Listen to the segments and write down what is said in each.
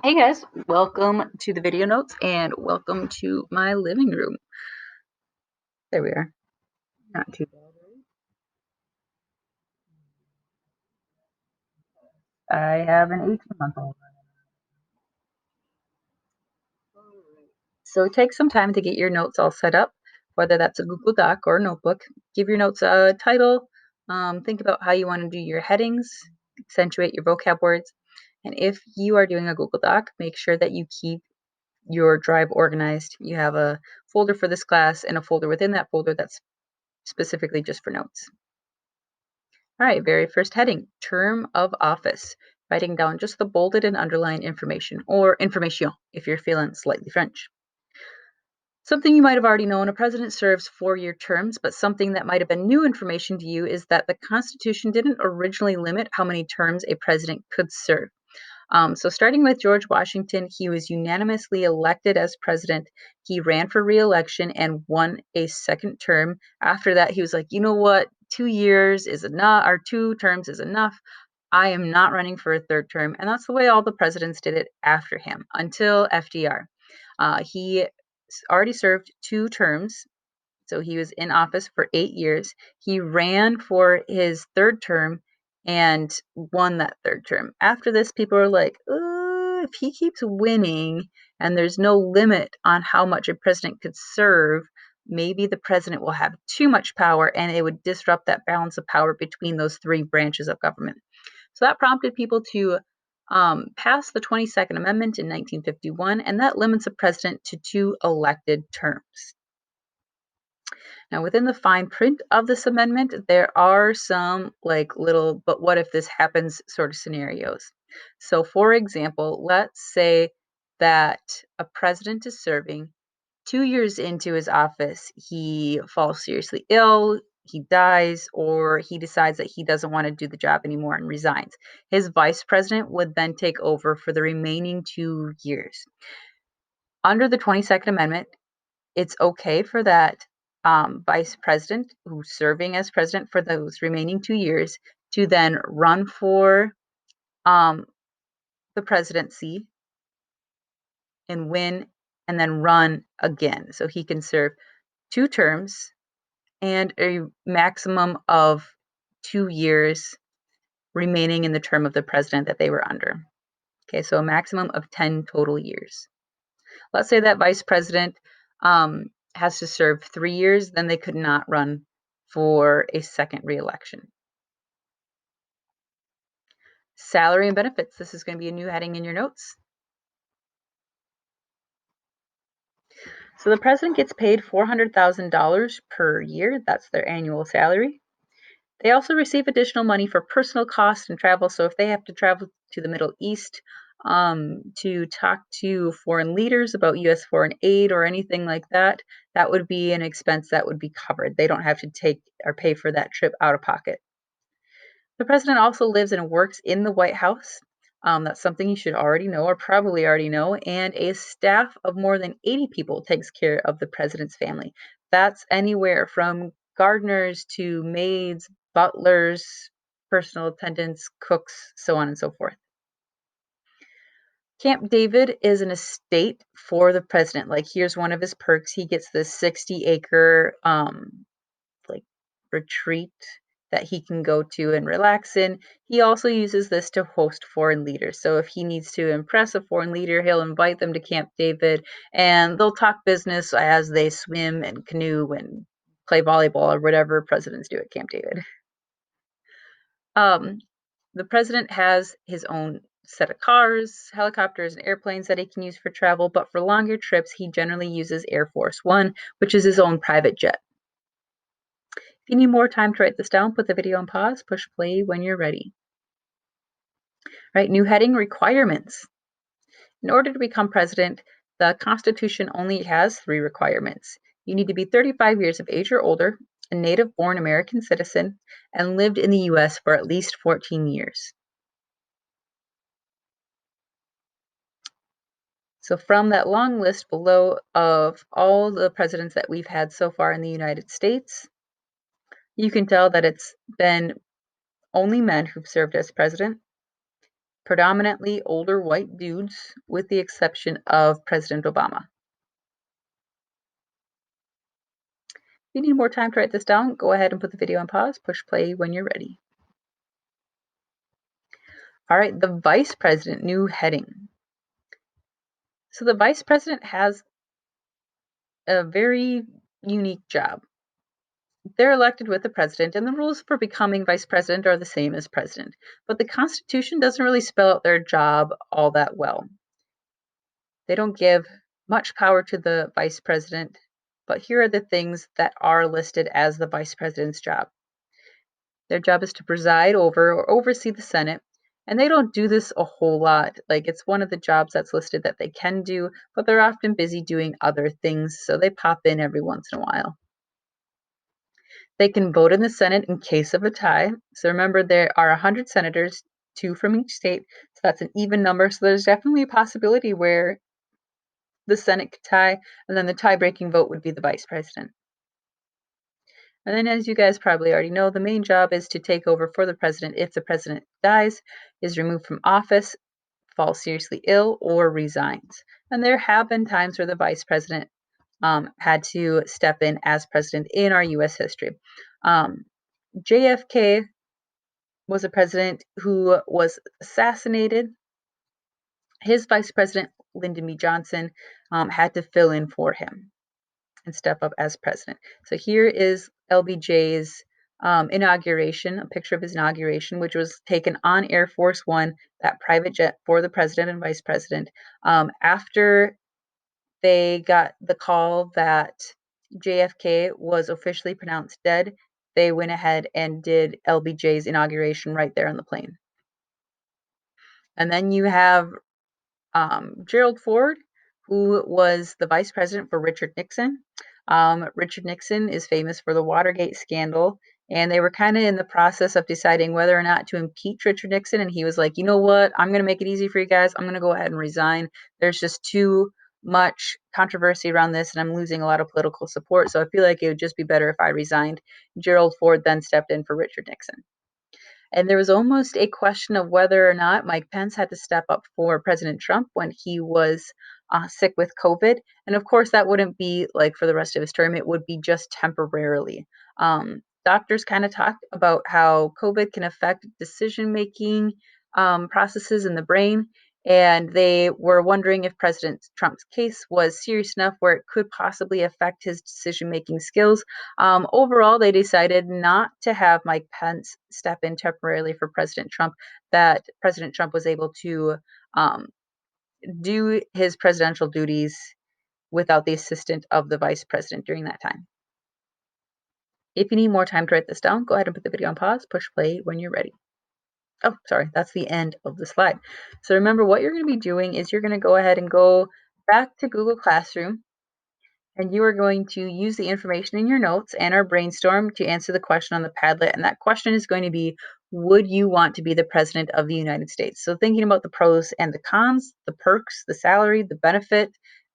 Hey guys, welcome to the video notes and welcome to my living room. There we are. Not too bad, right? I have an 18-month-old. So take some time to get your notes all set up, whether that's a Google Doc or a notebook. Give your notes a title. Think about how you want to do your headings, accentuate your vocab words. And if you are doing a Google Doc, make sure that you keep your drive organized. You have a folder for this class and a folder within that folder that's specifically just for notes. All right, very first heading, term of office. Writing down just the bolded and underlined information, or information if you're feeling slightly French. Something you might have already known, a president serves 4-year terms, but something that might have been new information to you is that the Constitution didn't originally limit how many terms a president could serve. So, starting with George Washington, he was unanimously elected as president. He ran for reelection and won a second term. After that, he was like, you know what? 2 years is enough, or 2 terms is enough. I am not running for a third term. And that's the way all the presidents did it after him until FDR. He already served 2 terms, so he was in office for 8 years. He ran for his third term and won that third term. After this, people are like, if he keeps winning and there's no limit on how much a president could serve, maybe the president will have too much power and it would disrupt that balance of power between those 3 branches of government. So that prompted people to pass the 22nd Amendment in 1951, and that limits a president to 2 elected terms. Now, within the fine print of this amendment, there are some like little, but what if this happens sort of scenarios. So, for example, let's say that a president is serving 2 years into his office, he falls seriously ill, he dies, or he decides that he doesn't want to do the job anymore and resigns. His vice president would then take over for the remaining 2 years. Under the 22nd Amendment, it's okay for that vice president who's serving as president for those remaining 2 years to then run for um, the presidency and win and then run again. So he can serve 2 terms and a maximum of 2 years remaining in the term of the president that they were under. Okay, so a maximum of 10 total years. Let's say that vice president has to serve 3 years, then they could not run for a second reelection. Salary and benefits. This is going to be a new heading in your notes. So the president gets paid $400,000 per year. That's their annual salary. They also receive additional money for personal costs and travel. So if they have to travel to the Middle East to talk to foreign leaders about U.S. foreign aid or anything like that, that would be an expense that would be covered. They don't have to take or pay for that trip out of pocket. The president also lives and works in the White House. That's something you should already know or probably already know. And a staff of more than 80 people takes care of the president's family. That's anywhere from gardeners to maids, butlers, personal attendants, cooks, so on and so forth. Camp David is an estate for the president. Like, here's one of his perks. He gets this 60-acre like retreat that he can go to and relax in. He also uses this to host foreign leaders. So if he needs to impress a foreign leader, he'll invite them to Camp David and they'll talk business as they swim and canoe and play volleyball or whatever presidents do at Camp David. Um, the president has his own set of cars, helicopters, and airplanes that he can use for travel, but for longer trips, he generally uses Air Force One, which is his own private jet. If you need more time to write this down, put the video on pause, push play when you're ready. Right, new heading, requirements. In order to become president, the Constitution only has 3 requirements. You need to be 35 years of age or older, a native-born American citizen, and lived in the U.S. for at least 14 years. So from that long list below of all the presidents that we've had so far in the United States, you can tell that it's been only men who've served as president. Predominantly older white dudes, with the exception of President Obama. If you need more time to write this down, go ahead and put the video on pause, push play when you're ready. All right, the vice president, new heading. So the vice president has a very unique job. They're elected with the president, and the rules for becoming vice president are the same as president, but the Constitution doesn't really spell out their job all that well. They don't give much power to the vice president, but here are the things that are listed as the vice president's job. Their job is to preside over or oversee the Senate, and they don't do this a whole lot. Like, it's one of the jobs that's listed that they can do, but they're often busy doing other things, so they pop in every once in a while. They can vote in the Senate in case of a tie. So remember, there are 100 senators, 2 from each state, so that's an even number. So there's definitely a possibility where the Senate could tie, and then the tie-breaking vote would be the vice president. And then, as you guys probably already know, the main job is to take over for the president if the president dies, is removed from office, falls seriously ill, or resigns. And there have been times where the vice president had to step in as president in our U.S. history. JFK was a president who was assassinated. His vice president, Lyndon B. Johnson, had to fill in for him and step up as president. So here is LBJ's inauguration, a picture of his inauguration, which was taken on Air Force One, that private jet for the president and vice president. After they got the call that JFK was officially pronounced dead, they went ahead and did LBJ's inauguration right there on the plane. And then you have Gerald Ford, who was the vice president for Richard Nixon. Richard Nixon is famous for the Watergate scandal, and they were kind of in the process of deciding whether or not to impeach Richard Nixon. And he was like, you know what? I'm going to make it easy for you guys. I'm going to go ahead and resign. There's just too much controversy around this, and I'm losing a lot of political support. So I feel like it would just be better if I resigned. Gerald Ford then stepped in for Richard Nixon. And there was almost a question of whether or not Mike Pence had to step up for President Trump when he was sick with COVID. And of course, that wouldn't be like for the rest of his term, it would be just temporarily. Doctors kind of talked about how COVID can affect decision making processes in the brain. And they were wondering if President Trump's case was serious enough where it could possibly affect his decision making skills. Overall, they decided not to have Mike Pence step in temporarily for President Trump, that President Trump was able to do his presidential duties without the assistance of the vice president during that time. If you need more time to write this down, go ahead and put the video on pause, push play when you're ready. Oh, sorry, that's the end of the slide. So remember, what you're going to be doing is you're going to go ahead and go back to Google Classroom, and you are going to use the information in your notes and our brainstorm to answer the question on the Padlet. And that question is going to be, would you want to be the president of the United States? So thinking about the pros and the cons, the perks, the salary, the benefit,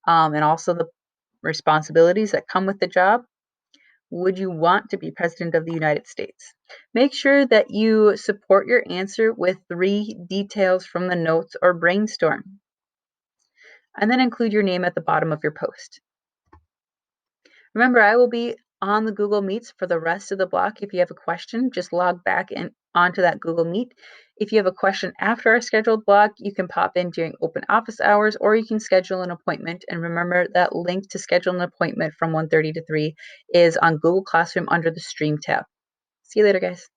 and also the responsibilities that come with the job. Would you want to be president of the United States? Make sure that you support your answer with 3 details from the notes or brainstorm. And then include your name at the bottom of your post. Remember, I will be on the Google Meets for the rest of the block. If you have a question, just log back in onto that Google Meet. If you have a question after our scheduled block, you can pop in during open office hours, or you can schedule an appointment. And remember, that link to schedule an appointment from 1:30 to 3 is on Google Classroom under the Stream tab. See you later, guys.